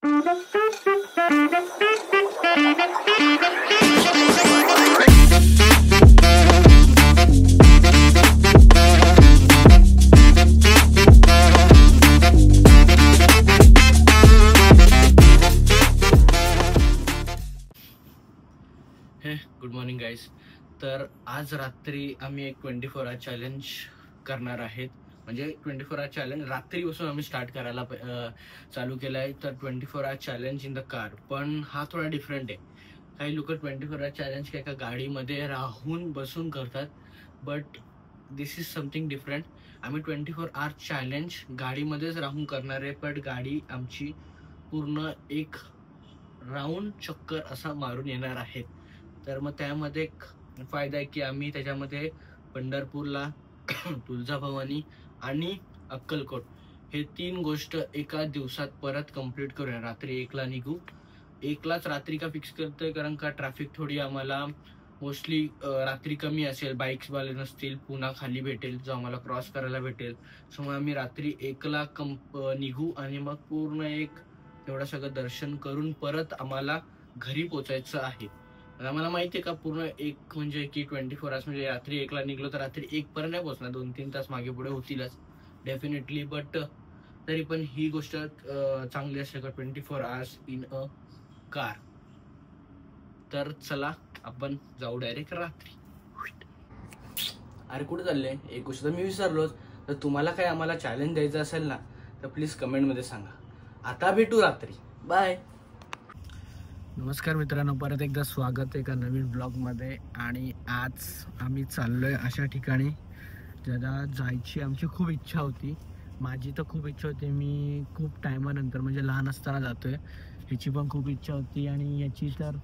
Good morning guys. तर आज रात्री आम्ही एक 24 आवर चॅलेंज करणार आहेत. म्हणजे 24 आवर चॅलेंज रात्रीपासून आम्ही स्टार्ट करायला चालू केलं आहे. तर 24 आवर चॅलेंज इन द कार. पण हा थोडा डिफरंट आहे. काही लोक 24 आवर चॅलेंज एका गाडीमध्ये राहून बसून करतात, but this is something different. आम्ही 24 आवर चॅलेंज गाडीमध्येच राहून करणार आहे, पण गाडी आमची पूर्ण एक राऊंड चक्कर असा मारून येणार आहे. तर मग त्यामध्ये एक फायदा आहे की आम्ही त्याच्यामध्ये पंढरपूरला, तुळजाभवानी आणि अक्कलकोट हे 3 गोष्ट एका दिवसात परत कंप्लीट करूया. रात्री 1ला निघू. 1लाच रात्री का फिक्स करतोय कारण का ट्रॅफिक थोडी आम्हाला मोस्टली रात्री कमी असेल, बाईक्सवाले नसतील, पुन्हा खाली भेटेल जो आम्हाला क्रॉस करायला भेटेल. सो मग आम्ही रात्री 1ला निघू आणि मग पूर्ण एक एवढं सगळं दर्शन करून परत आम्हाला घरी पोचायचं आहे. आम्हाला माहिती आहे का पूर्ण एक म्हणजे की 24 आवर्स म्हणजे रात्री 1ला निघलो तर रात्री 1 पर्यंत नाही पोहोचणार, 2-3 तास मागे पुढे होतीलच डेफिनेटली. बट तरी पण ही गोष्ट चांगली असते का 24 आवर्स इन अ कार. तर चला आपण जाऊ डायरेक्ट रात्री. अरे कुठे चालले? एक गोष्ट तर मी विसरलोच. तर तुम्हाला काय आम्हाला चॅलेंज द्यायचं असेल ना तर प्लीज कमेंटमध्ये सांगा. आता भेटू रात्री. बाय. नमस्कार मित्रांनो, परत एकदा स्वागत आहे एका नवीन ब्लॉगमध्ये. आणि आज आम्ही चाललोय अशा ठिकाणी ज्याला जायची आमची खूप इच्छा होती. माझी तर खूप इच्छा होती. मी खूप टायमानंतर म्हणजे लहान असताना जातोय. ह्याची पण खूप इच्छा होती आणि याची तर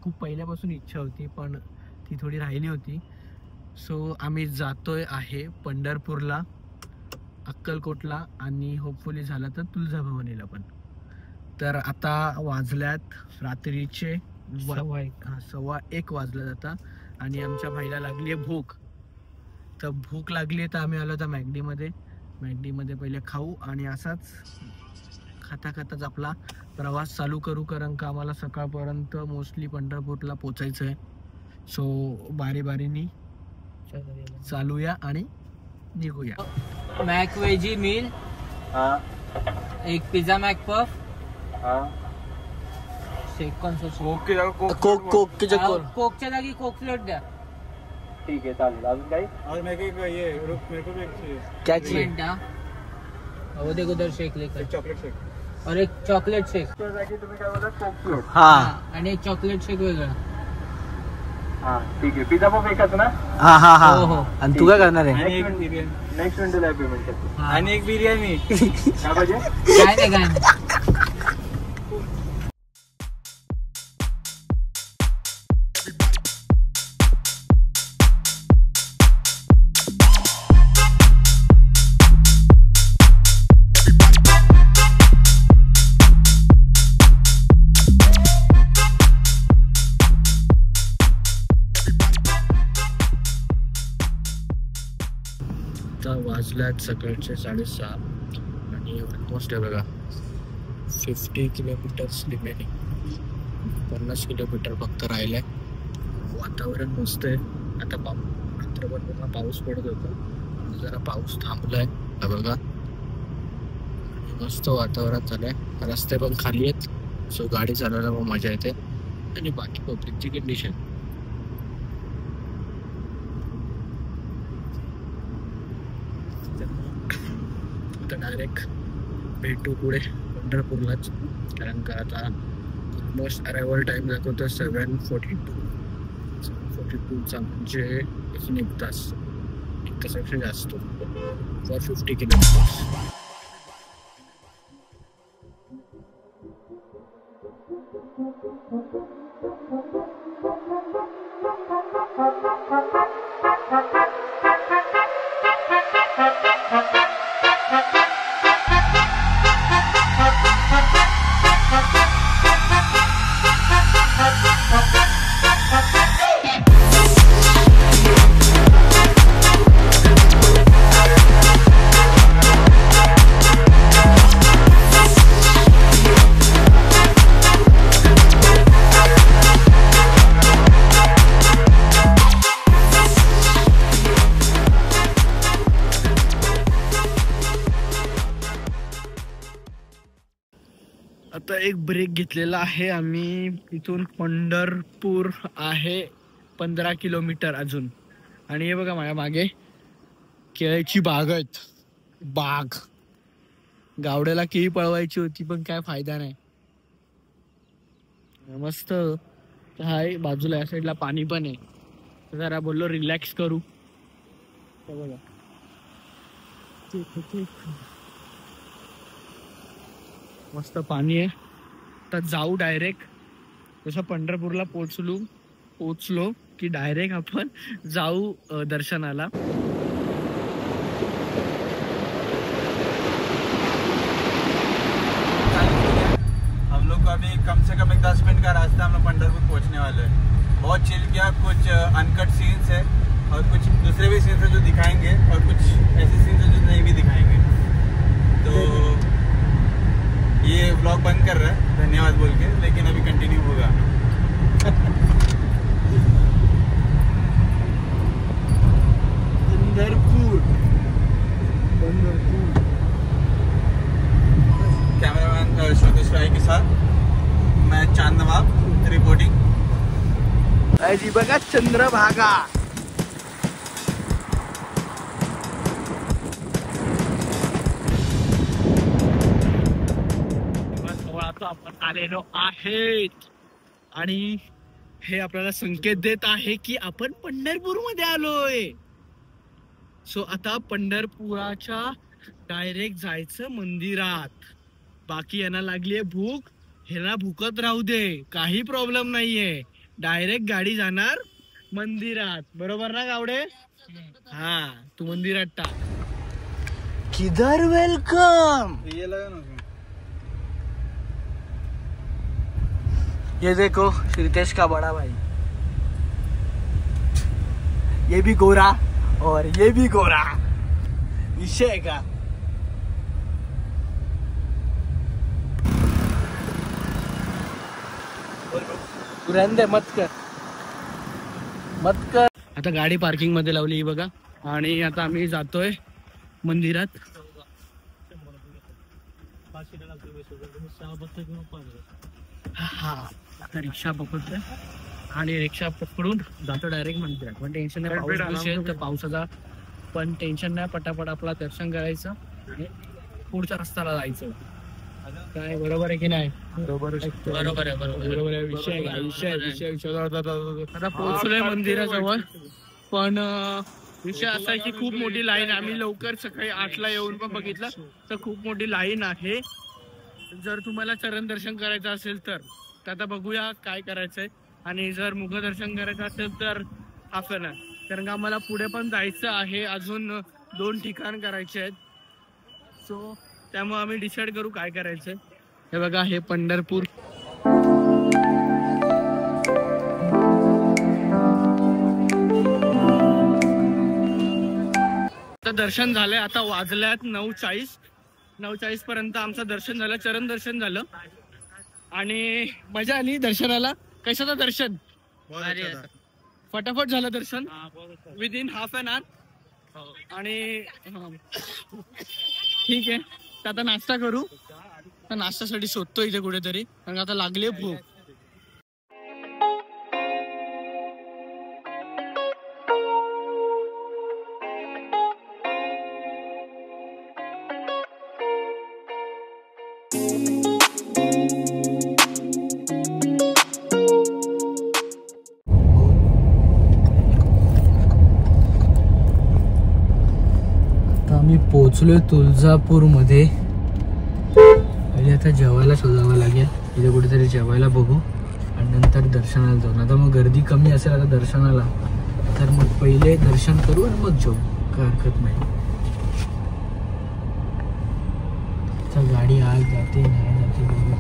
खूप पहिल्यापासून इच्छा होती, पण ती थोडी राहिली होती. सो आम्ही जातोय आहे पंढरपूरला, अक्कलकोटला आणि होपफुली झालं तर तुळजाभवानीला पण. तर आता वाजल्यात रात्रीचे 1:15 वाजला जाता आणि आमच्या भाईला लागली आहे भूक. तर भूक लागली आहे तर आम्ही आलो होतो मॅगडीमध्ये पहिले खाऊ आणि असाच खाता खाताच आपला प्रवास चालू करू, कारण का आम्हाला सकाळपर्यंत मोस्टली पंढरपूरला पोचायचं आहे. सो बारीबारीनी चालूया आणि निघूया. मॅक वेजी मील, एक पिझ्झा मॅक पफ, शेक कोकच्या जागी कोक फ्लोट द्या. ठीक आहे, चालेल. अजून काही? क्या चाहिए? वो देखो उधर शेक लेकर. चॉकलेट शेक और एक चॉकलेट शेक. तुम्ही काय बोलता? कोक फ्लोट. आणि एक चॉकलेट शेक वेगळा. हा ठीक आहे. पिझ्झा पफ एकच ना? हो. आणि तू काय करणार आहे? नेक्स्ट विंडोला पेमेंट करतो. आणि एक बिर्याणी. काय पाहिजे? काय नाही. वाजल्यात सकाळचे 6:30 आणि ऑलमोस्ट आहे बघा 50 किलोमीटर्स रिमेनिंग. 50 किलोमीटर फक्त राहिलंय. वातावरण मस्त आहे. आता रात्रभर पाऊस पडत होता, जरा पाऊस थांबलाय बघा. मस्त वातावरण झालंय. रस्ते पण खाली आहेत, सो गाडी चालवायला पण मजा येते. आणि बाकी पब्लिकची कंडिशन डायरेक्ट भेटू पुढे पंढरपूरलाच, कारण का आता ऑलमोस्ट अरायवल टाइम दाखवतो 7:42चा म्हणजे 1 तास, 1 तासापेक्षा जास्त फॉर 50 किलोमीटर्स. आता एक ब्रेक घेतलेला आहे आम्ही. इथून पंढरपूर आहे 15 किलोमीटर अजून. आणि हे बघा माझ्या मागे केळीची बाग आहेत. बाग गावड्याला केळी पळवायची होती पण काय फायदा नाही. मस्त हाय बाजूला या साईडला पाणी पण आहे. जरा बोललो रिलॅक्स करू. बघा मस्त पाणी आहे. तर जाऊ डायरेक्ट. जसं पंढरपूरला पोचलो की डायरेक्ट आपण जाऊ दर्शनाला. हम लोग को अभी कम से कम 10 मिनट का रास्ता, हम लोग पंढरपुर पहुंचने वाले हैं. बहुत चिल किया. कुछ अनकट सीन्स है और कुछ दूसरे भी सीन्स है जो दिखाएंगे और कुछ ऐसे सीन्स है जो नहीं भी दिखाएंगे. तो ये व्लॉग बंद कर रहा है धन्यवाद बोल के, लेकिन अभी कंटिन्यू होगा. कैमरामैन श्वेतेश राय के साथ मैं चांद नवाब रिपोर्टिंग. बघा चंद्रभागा. आपण आलेलो आहेत आणि हे आपल्याला संकेत देत आहे की आपण पंढरपूर मध्ये आलोय. सो आता पंढरपुराच्या डायरेक्ट जायचं मंदिरात. बाकी यांना लागलीये भूक, ह्याला भूकत राहू दे, काही प्रॉब्लेम नाहीये. डायरेक्ट गाडी जाणार मंदिरात. बरोबर ना गावडे? हा तू मंदिरात टाक. किधर वेलकम. ये लगा ना. ये देखो श्रीतेश का बड़ा भाई. ये भी गोरा और ये भी गोरा. विषय है का? रहने मत कर. आता गाडी पार्किंग मध्ये लावली ही बघा. आणि आता आम्ही जातोय मंदिरात. हा आता रिक्षा पकडतोय आणि रिक्षा पकडून जातो डायरेक्ट मंदिरात. पण टेन्शन नाही, पाऊस दिसेल तर पावसाचा पण टेन्शन नाही. पटापट आपला दर्शन करायचं आणि पुढच्या रस्त्याला जायचं. काय बरोबर आहे की नाही? बरोबर आहे. विषय आता पोहोचलोय मंदिराजवळ. पण विषय असा आहे की खूप मोठी लाईन. आम्ही लवकर सकाळी 8ला येऊन पण बघितलं तर खूप मोठी लाईन आहे. जर तुम्हाला चरण दर्शन करायचं असेल तर आता बघूया काय करायचंय. आणि जर मुखदर्शन करायचं असेल तर हाफ एन आवर. कारण का आम्हाला पुढे पण जायचं आहे. अजून 2 ठिकाण करायचे आहेत. सो त्यामुळे आम्ही डिसाईड करू काय करायचंय. हे बघा हे पंढरपूर. आता दर्शन झालंय. आता वाजल्यात 9:40 पर्यंत आमचं दर्शन झालं. चरण दर्शन झालं आणि मजा आली दर्शनाला. कशाचं दर्शन? फटाफट झालं दर्शन विदिन हाफ एन आवर. आणि ठीक आहे तर आता नाश्ता करू. तर नाश्त्यासाठी शोधतो इथे कुठेतरी, कारण आता लागली भूक. आम्ही पोहोचलोय तुळजापूर मध्ये. पहिले आता जेवायला शोधावं लागेल. इथे कुठेतरी जेवायला बघू आणि नंतर दर्शनाला जाऊ. आता मग गर्दी कमी असेल आता दर्शनाला तर मग पहिले दर्शन करू आणि मग जाऊ. काय हरकत नाही. गाडी आज जाते नाही जाते बघू.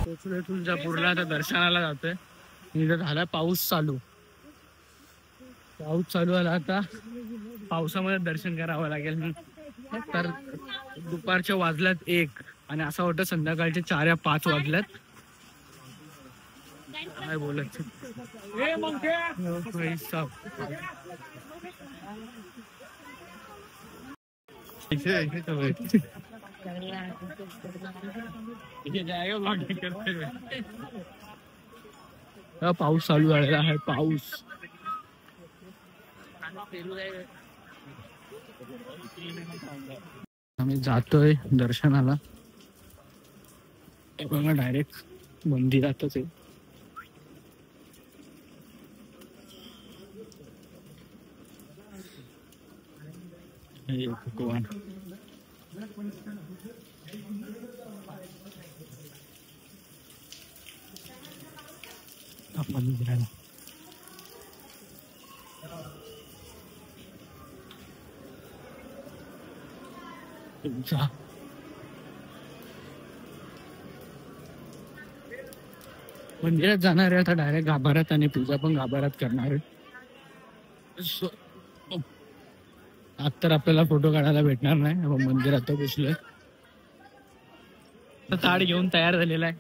पोहोचलोय तुळजापूरला. आता दर्शनाला जातोय. इथं झाला पाऊस चालू आला. आता पावसामध्ये दर्शन करावं लागेल. तर दुपारच्या वाजल्यात 1 आणि असं वाटतं संध्याकाळचे 4 या 5 वाजल्यात. काय बोलायचं. पाऊस चालू झालेला आहे. पाऊस आम्ही जातोय दर्शनाला. बघा डायरेक्ट मंदिरातच आहे. भगवान मंदिराला तुमचा मंदिरात जाणार आहे आता डायरेक्ट गाभाऱ्यात आणि पूजा पण गाभाऱ्यात करणार आहे. आज तर आपल्याला फोटो काढायला भेटणार नाही. मंदिरात तर घुसलोय. ताड घेऊन तयार झालेला आहे.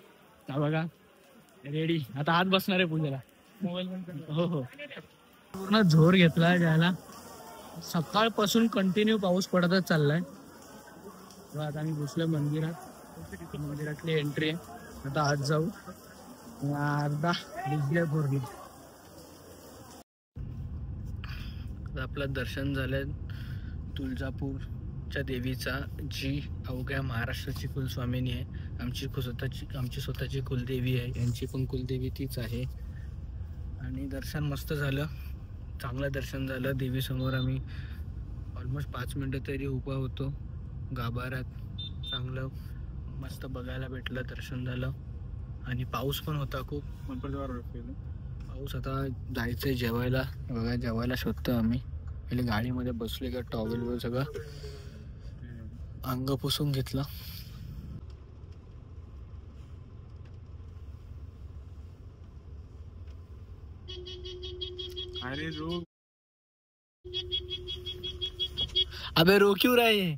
हा बघा रेडी. आता आत बसणार आहे पूजेला. हो हो पूर्ण जोर घेतलाय जायला. सकाळपासून कंटिन्यू पाऊस पडतच चाललाय. आता आम्ही घुसलोय मंदिरात. मंदिरातली एंट्री आहे. आता आत जाऊ. अर्धा भिजले पूर्ण. आपलं दर्शन झालंय तुळजापूरच्या देवीचा, जी अवघ्या महाराष्ट्राची कुलस्वामिनी आहे. आमची स्वतःची कुलदेवी आहे. यांची पण कुलदेवी तीच आहे. आणि दर्शन मस्त झालं. चांगलं दर्शन झालं. देवीसमोर आम्ही ऑलमोस्ट 5 मिनटं तरी उभा होतो गाभाऱ्यात. चांगलं मस्त बघायला भेटलं. दर्शन झालं. आणि पाऊस पण होता खूप. पाऊस. आता जायचंय जेवायला. बघा जेवायला शोधतो आम्ही. पहिले गाडीमध्ये बसले का टॉवेलवर सगळं अंग पुसून घेतलं. अरे रोक. अबे रो क्यों रहा है?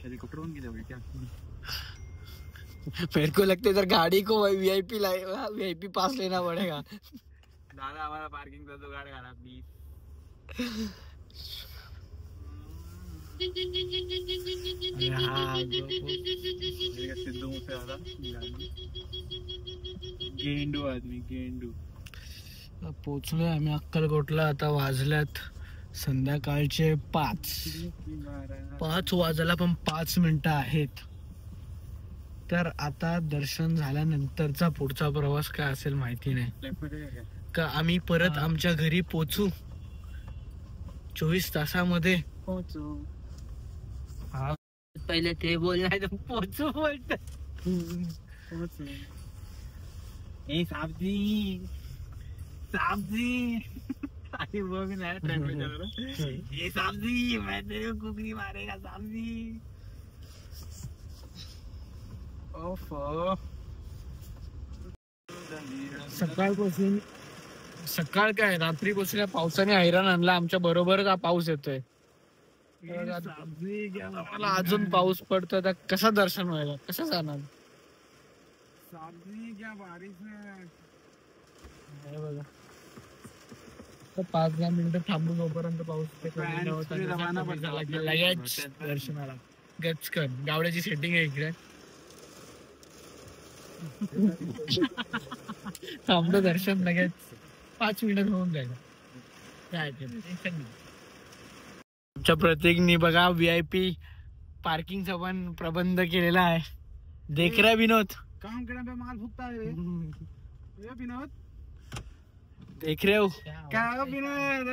हेलीकॉप्टर क्या? मेरे को लगता है इधर गाड़ी को वीआईपी पास लेना पड़ेगा. दादा हमारा पार्किंग का जुगाड़ करा प्लीज. सिद्धू मूसेवाला गेंडू आदमी गेंडू. पोचलोय आम्ही अक्कलकोटला. आता वाजल्यात संध्याकाळचे 5 वाजायला पण 5 मिनिटं आहेत. तर आता दर्शन झाल्यानंतरचा पुढचा प्रवास काय असेल माहिती नाही. का आम्ही परत आमच्या घरी पोचू 24 तासामध्ये पोचू. पहिले ते बोलणार पोचू बोलत. ए साबजी साबजी अरे बघ ना ये साबजी मैं तेरे को कुकरी मारेगा साबजी. ओफो. सकाळपासून सकाळ काय रात्रीपासून पावसाने हैराण आणला. आमच्या बरोबरच हा पाऊस येतोय. मला अजून पाऊस पडतोय. आता कसा दर्शन व्हायला कसं जाणार? बघा 5-10 मिनिटं थांबून जोपर्यंत पाऊस लगेच दर्शनाला गचकन. गावड्याची सेटिंग आहे इकडे. थांबलं दर्शन लगेच 5 मिनिटात होऊन जाईल. आमच्या प्रतीकनी बघा VIP पार्किंगचा पण प्रबंध केलेला आहे. देख रहा विनोद. काम करने पे माल फूकता है ये विनोद. देख रहे हो क्या विनोद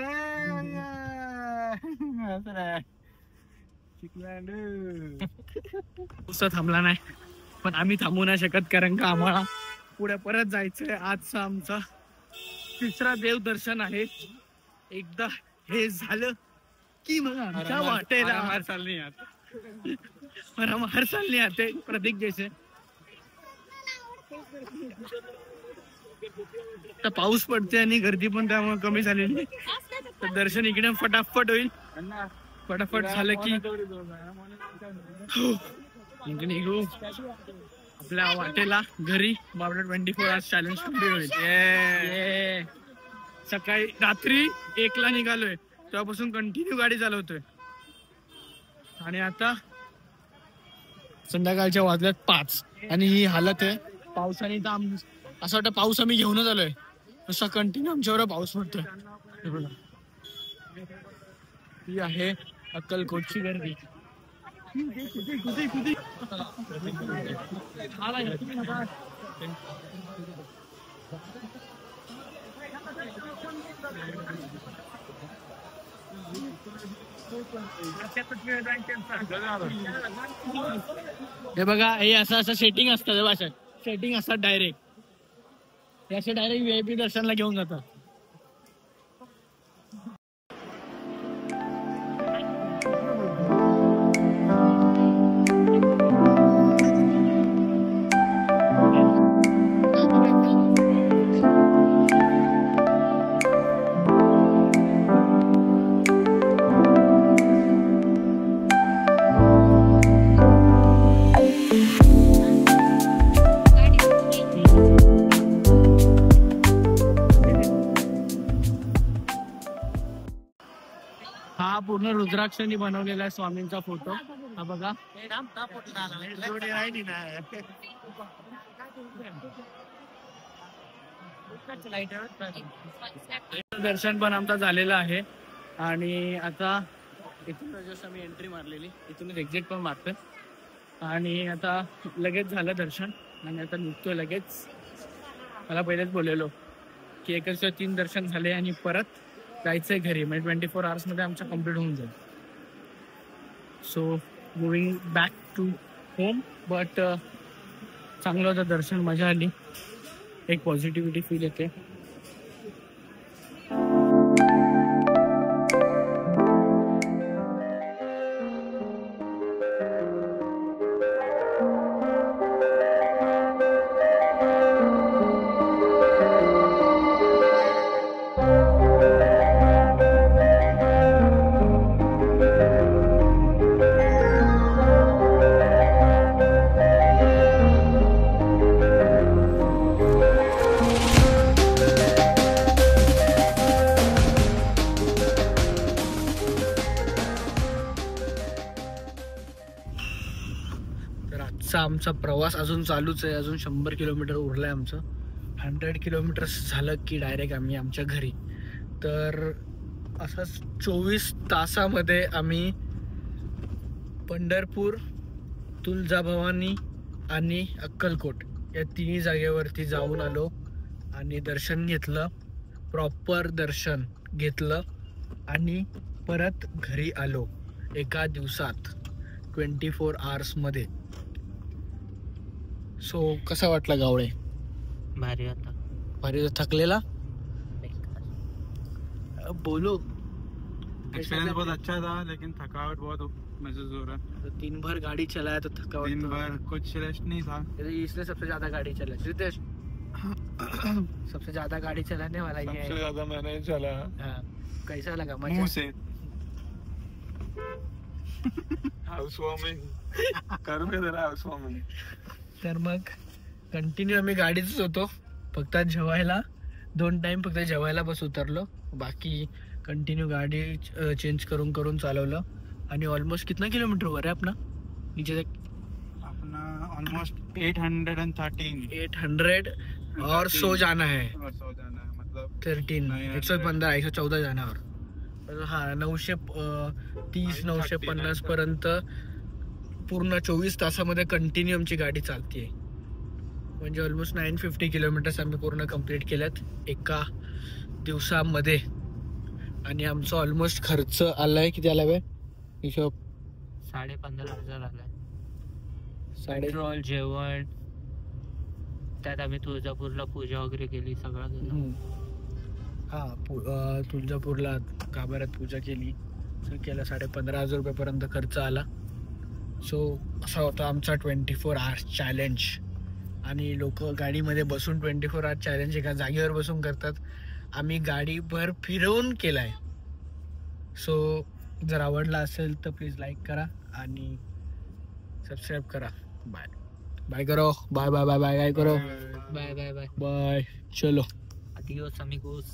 उसं थांबला नाही. पण आम्ही थांबू नाही शकत कारण का आम्हाला पुढे परत जायचंय. आजचा आमचा 3रा देवदर्शन आहे. एकदा हे झालं की मग आमच्या वाटेला हर साल नहीं आते. हम हर साल नहीं आते प्रतीक जैसे. तर पाऊस पडते आणि गर्दी पण त्यामुळे कमी झालेली. तर दर्शन इकडे फटाफट होईल. फटाफट झालं की निघू आपल्या वाटेला घरी. बाबा 24 आवर्स चॅलेंज कंप्लीट होईल. सकाळी रात्री 1ला निघालोय तेव्हापासून कंटिन्यू गाडी चालवतोय आणि आता संध्याकाळच्या वाजल्यात 5 आणि ही हालत आहे पावसाने. तर असं वाटतं पाऊस आम्ही घेऊनच आलोय, तसा कंटिन्यू आमच्यावर पाऊस पडतोय. हे बघा, ही आहे अक्कलकोटची गर्दी. हे बघा, हे असं सेटिंग असतं भाषा, सेटिंग असतात डायरेक्ट. हे असे डायरेक्ट VIP दर्शनला घेऊन जातात. हा पूर्ण रुद्राक्षांनी बनवलेला आहे स्वामींचा फोटो. हा बघा, दर्शन पण आमचा झालेला आहे आणि आता इथून जस्ट आम्ही एंट्री मारलेली, इथूनच एक्झिट पण मारतोय आणि आता लगेच झालं दर्शन आणि आता निघतोय लगेच. मला पहिलेच बोललेलो की 1-3 दर्शन झाले आणि परत जायचंय घरी, म्हणजे 24 hours मध्ये आमचं कम्प्लीट होऊन जाईल. So moving back to home. But चांगलं होतं दर्शन, मजा आली, एक पॉझिटिव्हिटी फील येते. आमचा प्रवास अजून चालूच आहे, अजून 100 किलोमीटर उरलंय आमचं. 100 किलोमीटर्स झालं की डायरेक्ट आम्ही आमच्या घरी. तर असंच 24 तासामध्ये आम्ही पंढरपूर, तुळजाभवानी आणि अक्कलकोट या तिन्ही जागेवरती जाऊन आलो आणि दर्शन घेतलं, प्रॉपर दर्शन घेतलं आणि परत घरी आलो एका दिवसात, 24 hours मध्ये. सो कसा वाटला गावडे? भारी होता. भारी होता. थकलेला? बोलो. एक्सपीरियंस बहुत अच्छा था लेकिन थकावट बहुत महसूस हो रहा है. तो दिन भर गाड़ी चलाया तो थकावट, दिन भर कुछ रेस्ट नहीं था, इसलिए सबसे ज्यादा गाड़ी चला. रितेश सबसे ज्यादा गाड़ी चलाने वाला ये है. सबसे ज्यादा मैंने चला. हाँ, कैसा लगा? मुंह से हाउस वार्मिंग करून जरा हाउस वार्मिंग. तर मग कंटिन्यू आम्ही गाडीतच होतो, फक्त जेवायला 2 टाइम फक्त जेवायला बस उतरलो, बाकी कंटिन्यू गाडी चेंज करून करून चालवलं. आणि ऑलमोस्ट कितना किलोमीटर वर है अपना नीचे तक? अपना ऑलमोस्ट 813. 800 और 100 जाना है, और 100 जाना है, मतलब 13 115 114 जाना. और हा 930 950 पर्यंत पूर्ण 24 तासामध्ये कंटिन्यू आमची गाडी चालते. म्हणजे ऑलमोस्ट 950 किलोमीटर्स आम्ही पूर्ण कंप्लीट केल्यात एका दिवसामध्ये. आणि आमचा ऑलमोस्ट खर्च आलाय, किती आलाय बे हिशोब? 15,500 आलाय. पेट्रोल, जेवण, त्यात आम्ही तुळजापूरला पूजा वगैरे केली, सगळं. हा, तुळजापूरला गाभाऱ्यात पूजा केली, केला 15,500 रुपयापर्यंत खर्च आला. सो असा होता आमचा 24 hours चॅलेंज. आणि लोक गाडीमध्ये बसून 24 hours चॅलेंज एका जागेवर बसून करतात, आम्ही गाडीभर फिरवून केलाय. सो जर आवडला असेल तर प्लीज लाईक करा आणि सबस्क्राईब करा. बाय बाय करो, बाय बाय बाय बाय काय करो, बाय बाय बाय बाय. चलो adios amigos.